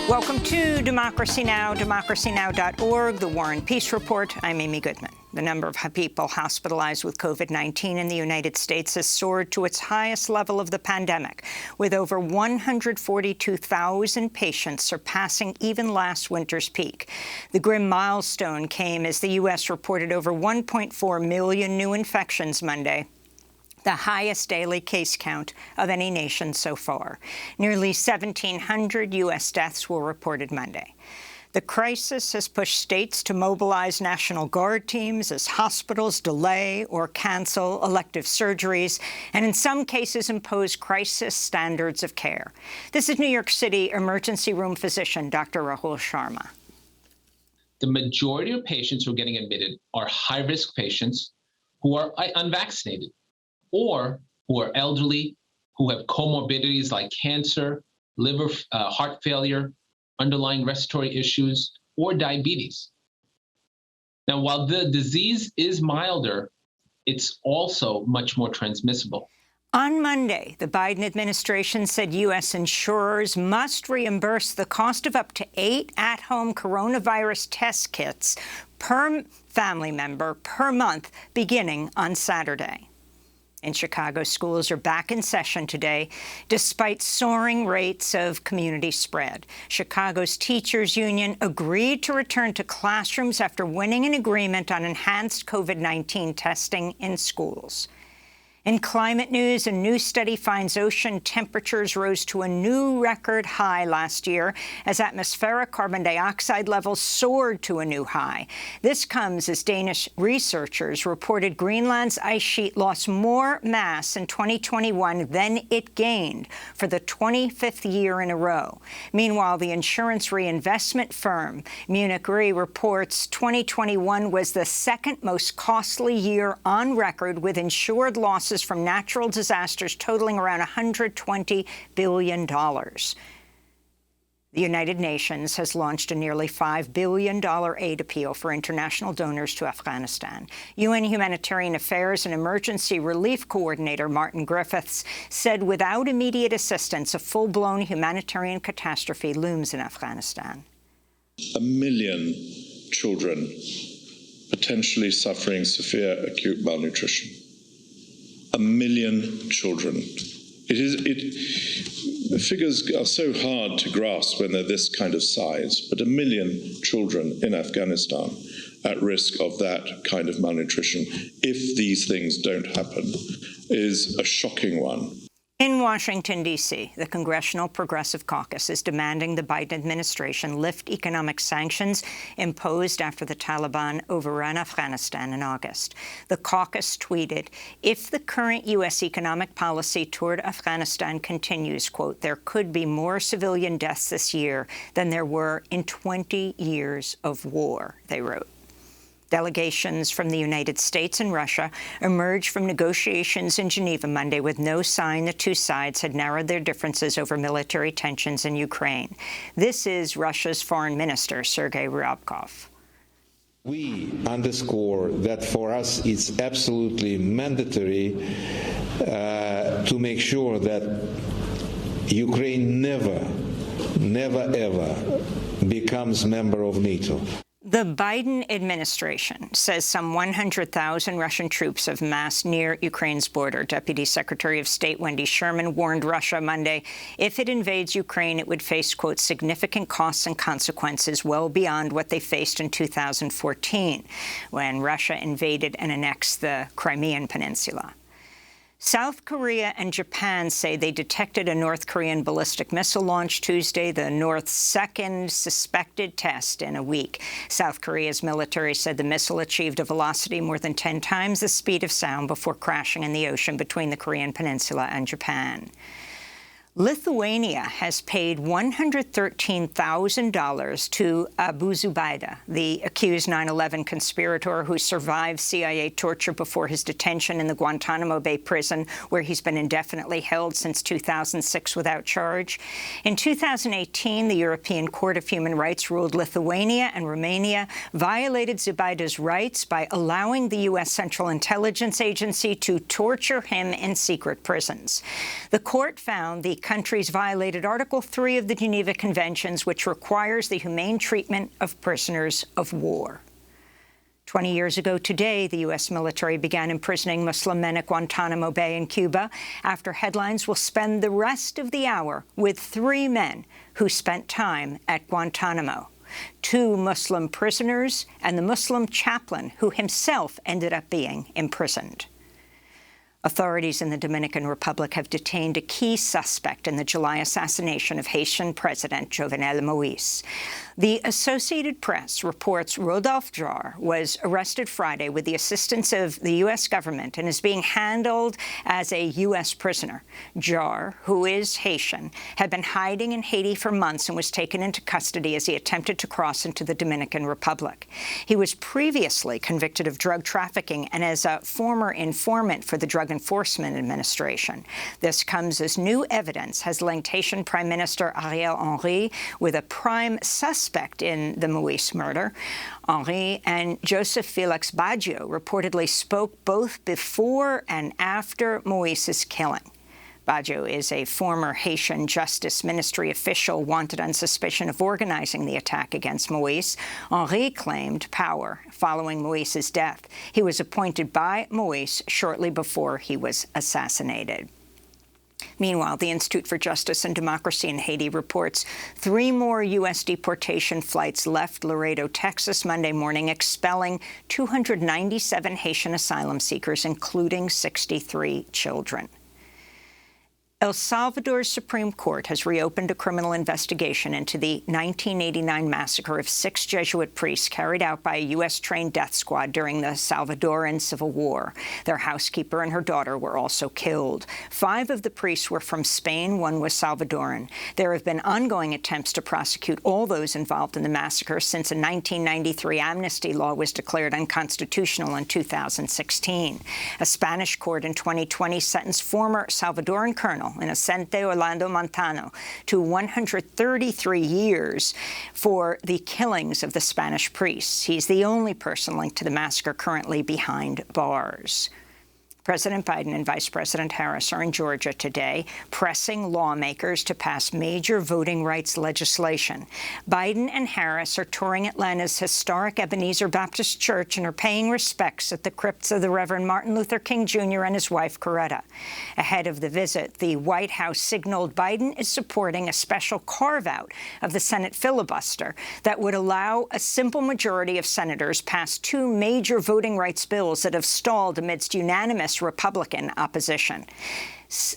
Welcome to Democracy Now!, democracynow.org, the War and Peace Report. I'm Amy Goodman. The number of people hospitalized with COVID-19 in the United States has soared to its highest level of the pandemic, with over 142,000 patients surpassing even last winter's peak. The grim milestone came as the U.S. reported over 1.4 million new infections Monday, the highest daily case count of any nation so far. Nearly 1,700 U.S. deaths were reported Monday. The crisis has pushed states to mobilize National Guard teams as hospitals delay or cancel elective surgeries and in some cases impose crisis standards of care. This is New York City emergency room physician Dr. Rahul Sharma. The majority of patients who are getting admitted are high-risk patients who are unvaccinated, or who are elderly, who have comorbidities like cancer, liver, heart failure, underlying respiratory issues, or diabetes. Now, while the disease is milder, it's also much more transmissible. On Monday, the Biden administration said U.S. insurers must reimburse the cost of up to 8 at-home coronavirus test kits per family member per month, beginning on Saturday. In Chicago, schools are back in session today, despite soaring rates of community spread. Chicago's teachers union agreed to return to classrooms after winning an agreement on enhanced COVID-19 testing in schools. In climate news, a new study finds ocean temperatures rose to a new record high last year as atmospheric carbon dioxide levels soared to a new high. This comes as Danish researchers reported Greenland's ice sheet lost more mass in 2021 than it gained for the 25th year in a row. Meanwhile, the insurance reinvestment firm Munich Re reports 2021 was the second most costly year on record, with insured losses from natural disasters totaling around $120 billion. The United Nations has launched a nearly $5 billion aid appeal for international donors to Afghanistan. UN Humanitarian Affairs and Emergency Relief Coordinator Martin Griffiths said without immediate assistance, a full-blown humanitarian catastrophe looms in Afghanistan. 1 million children potentially suffering severe acute malnutrition. 1 million children. The figures are so hard to grasp when they're this kind of size, but 1 million children in Afghanistan at risk of that kind of malnutrition, if these things don't happen, is a shocking one. In Washington, D.C., the Congressional Progressive Caucus is demanding the Biden administration lift economic sanctions imposed after the Taliban overran Afghanistan in August. The caucus tweeted, "If the current U.S. economic policy toward Afghanistan continues, quote, there could be more civilian deaths this year than there were in 20 years of war," they wrote. Delegations from the United States and Russia emerged from negotiations in Geneva Monday with no sign the two sides had narrowed their differences over military tensions in Ukraine. This is Russia's Foreign Minister, Sergei Ryabkov. We underscore that for us it's absolutely mandatory to make sure that Ukraine never, ever becomes member of NATO. The Biden administration says some 100,000 Russian troops have massed near Ukraine's border. Deputy Secretary of State Wendy Sherman warned Russia Monday if it invades Ukraine, it would face, quote, significant costs and consequences well beyond what they faced in 2014, when Russia invaded and annexed the Crimean Peninsula. South Korea and Japan say they detected a North Korean ballistic missile launch Tuesday, the North's second suspected test in a week. South Korea's military said the missile achieved a velocity more than 10 times the speed of sound before crashing in the ocean between the Korean Peninsula and Japan. Lithuania has paid $113,000 to Abu Zubaydah, the accused 9/11 conspirator who survived CIA torture before his detention in the Guantanamo Bay prison, where he's been indefinitely held since 2006 without charge. In 2018, the European Court of Human Rights ruled Lithuania and Romania violated Zubaydah's rights by allowing the U.S. Central Intelligence Agency to torture him in secret prisons. The court found the countries violated Article 3 of the Geneva Conventions, which requires the humane treatment of prisoners of war. 20 years ago today, the U.S. military began imprisoning Muslim men at Guantanamo Bay in Cuba. After Headlines will spend the rest of the hour with 3 men who spent time at Guantanamo: 2 Muslim prisoners and the Muslim chaplain who himself ended up being imprisoned. Authorities in the Dominican Republic have detained a key suspect in the July assassination of Haitian President Jovenel Moïse. The Associated Press reports Rodolphe Jarre was arrested Friday with the assistance of the U.S. government and is being handled as a U.S. prisoner. Jarre, who is Haitian, had been hiding in Haiti for months and was taken into custody as he attempted to cross into the Dominican Republic. He was previously convicted of drug trafficking and as a former informant for the Drug Enforcement Administration. This comes as new evidence has linked Haitian Prime Minister Ariel Henry with a prime suspect in the Moïse murder. Henry and Joseph Felix Baggio reportedly spoke both before and after Moïse's killing. Baggio is a former Haitian Justice Ministry official wanted on suspicion of organizing the attack against Moïse. Henry claimed power following Moïse's death. He was appointed by Moïse shortly before he was assassinated. Meanwhile, the Institute for Justice and Democracy in Haiti reports 3 more U.S. deportation flights left Laredo, Texas, Monday morning, expelling 297 Haitian asylum seekers, including 63 children. El Salvador's Supreme Court has reopened a criminal investigation into the 1989 massacre of 6 Jesuit priests carried out by a U.S.-trained death squad during the Salvadoran Civil War. Their housekeeper and her daughter were also killed. 5 of the priests were from Spain, 1 was Salvadoran. There have been ongoing attempts to prosecute all those involved in the massacre since a 1993 amnesty law was declared unconstitutional in 2016. A Spanish court in 2020 sentenced former Salvadoran colonel Inocente Orlando Montano to 133 years for the killings of the Spanish priests. He's the only person linked to the massacre currently behind bars. President Biden and Vice President Harris are in Georgia today, pressing lawmakers to pass major voting rights legislation. Biden and Harris are touring Atlanta's historic Ebenezer Baptist Church and are paying respects at the crypts of the Reverend Martin Luther King Jr. and his wife, Coretta. Ahead of the visit, the White House signaled Biden is supporting a special carve-out of the Senate filibuster that would allow a simple majority of senators pass 2 major voting rights bills that have stalled amidst unanimous Republican opposition.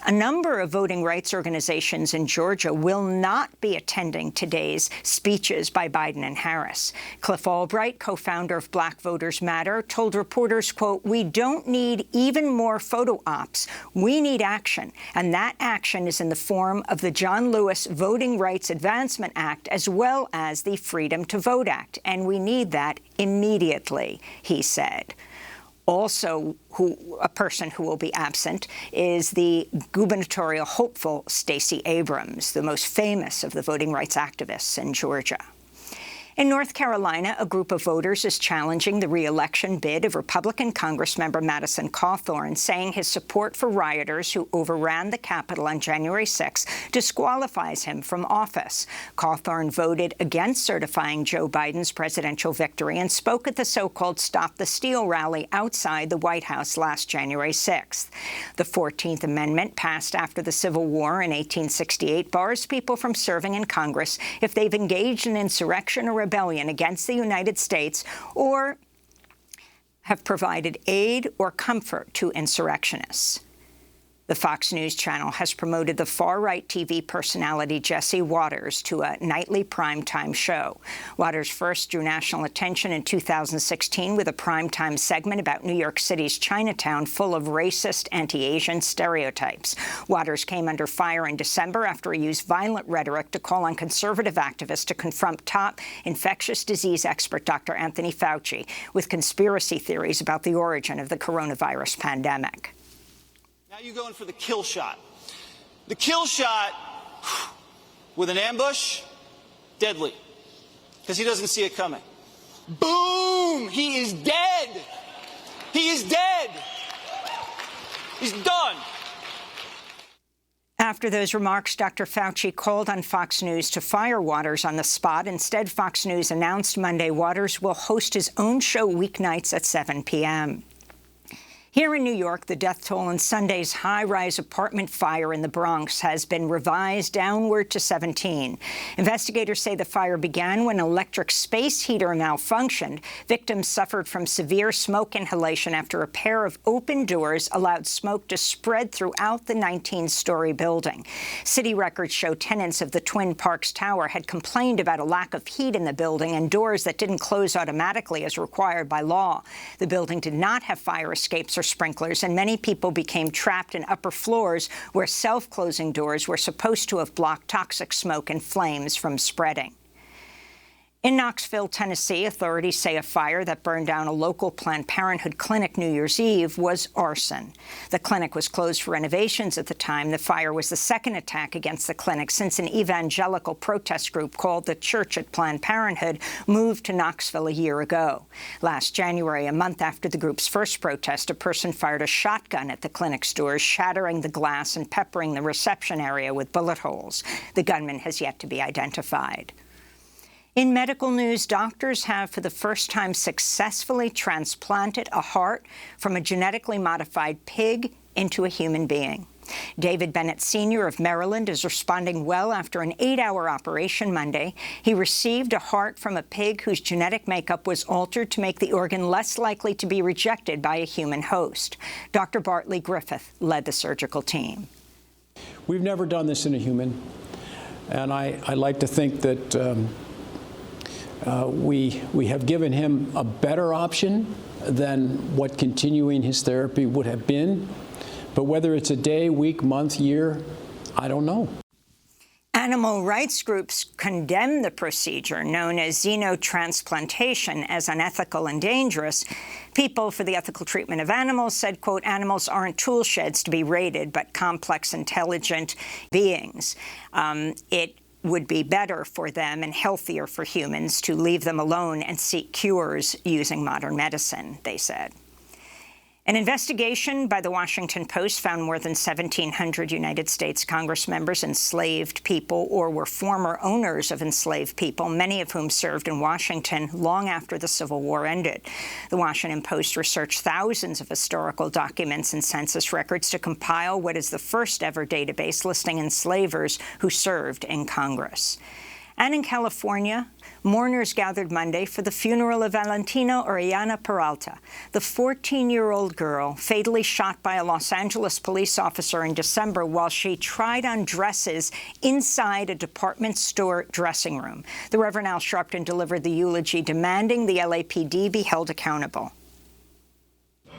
A number of voting rights organizations in Georgia will not be attending today's speeches by Biden and Harris. Cliff Albright, co-founder of Black Voters Matter, told reporters, quote, "We don't need even more photo ops. We need action. And that action is in the form of the John Lewis Voting Rights Advancement Act as well as the Freedom to Vote Act. And we need that immediately," he said. Also, a person who will be absent is the gubernatorial hopeful Stacey Abrams, the most famous of the voting rights activists in Georgia. In North Carolina, a group of voters is challenging the re-election bid of Republican Congressmember Madison Cawthorn, saying his support for rioters who overran the Capitol on January 6 disqualifies him from office. Cawthorn voted against certifying Joe Biden's presidential victory and spoke at the so-called Stop the Steal rally outside the White House last January 6th. The 14th Amendment, passed after the Civil War in 1868, bars people from serving in Congress if they've engaged in insurrection or rebellion against the United States or have provided aid or comfort to insurrectionists. The Fox News Channel has promoted the far-right TV personality Jesse Watters to a nightly primetime show. Watters first drew national attention in 2016 with a primetime segment about New York City's Chinatown full of racist, anti-Asian stereotypes. Watters came under fire in December after he used violent rhetoric to call on conservative activists to confront top infectious disease expert Dr. Anthony Fauci with conspiracy theories about the origin of the coronavirus pandemic. Now you go in for the kill shot. The kill shot with an ambush, deadly, because he doesn't see it coming. Boom! He is dead. He is dead. He's done. After those remarks, Dr. Fauci called on Fox News to fire Waters on the spot. Instead, Fox News announced Monday Waters will host his own show weeknights at 7 p.m. Here in New York, the death toll in Sunday's high-rise apartment fire in the Bronx has been revised downward to 17. Investigators say the fire began when an electric space heater malfunctioned. Victims suffered from severe smoke inhalation after a pair of open doors allowed smoke to spread throughout the 19-story building. City records show tenants of the Twin Parks Tower had complained about a lack of heat in the building and doors that didn't close automatically as required by law. The building did not have fire escapes or sprinklers, and many people became trapped in upper floors where self-closing doors were supposed to have blocked toxic smoke and flames from spreading. In Knoxville, Tennessee, authorities say a fire that burned down a local Planned Parenthood clinic New Year's Eve was arson. The clinic was closed for renovations at the time. The fire was the second attack against the clinic since an evangelical protest group called the Church at Planned Parenthood moved to Knoxville a year ago. Last January, a month after the group's first protest, a person fired a shotgun at the clinic's doors, shattering the glass and peppering the reception area with bullet holes. The gunman has yet to be identified. In medical news, doctors have for the first time successfully transplanted a heart from a genetically modified pig into a human being. David Bennett Sr. of Maryland is responding well after an 8-hour operation Monday. He received a heart from a pig whose genetic makeup was altered to make the organ less likely to be rejected by a human host. Dr. Bartley Griffith led the surgical team. We've never done this in a human, and I like to think that we have given him a better option than what continuing his therapy would have been. But whether it's a day, week, month, year, I don't know. Animal rights groups condemn the procedure known as xenotransplantation as unethical and dangerous. People for the Ethical Treatment of Animals said, quote, animals aren't tool sheds to be raided, but complex, intelligent beings. It would be better for them and healthier for humans to leave them alone and seek cures using modern medicine, they said. An investigation by the Washington Post found more than 1,700 United States Congress members enslaved people or were former owners of enslaved people, many of whom served in Washington long after the Civil War ended. The Washington Post researched thousands of historical documents and census records to compile what is the first ever database listing enslavers who served in Congress. And in California, mourners gathered Monday for the funeral of Valentina Orellana Peralta, the 14-year-old girl fatally shot by a Los Angeles police officer in December while she tried on dresses inside a department store dressing room. The Reverend Al Sharpton delivered the eulogy, demanding the LAPD be held accountable.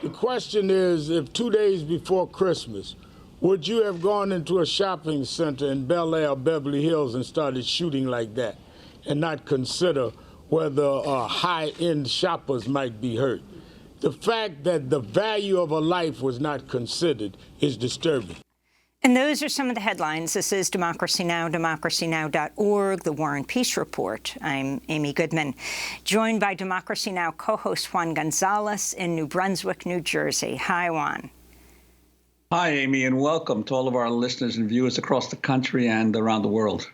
The question is, if 2 days before Christmas, would you have gone into a shopping center in Bel Air, Beverly Hills, and started shooting like that and not consider whether high-end shoppers might be hurt? The fact that the value of a life was not considered is disturbing. And those are some of the headlines. This is Democracy Now!, democracynow.org, The War and Peace Report. I'm Amy Goodman, joined by Democracy Now! Co-host Juan Gonzalez in New Brunswick, New Jersey. Hi, Juan. Hi, Amy, and welcome to all of our listeners and viewers across the country and around the world.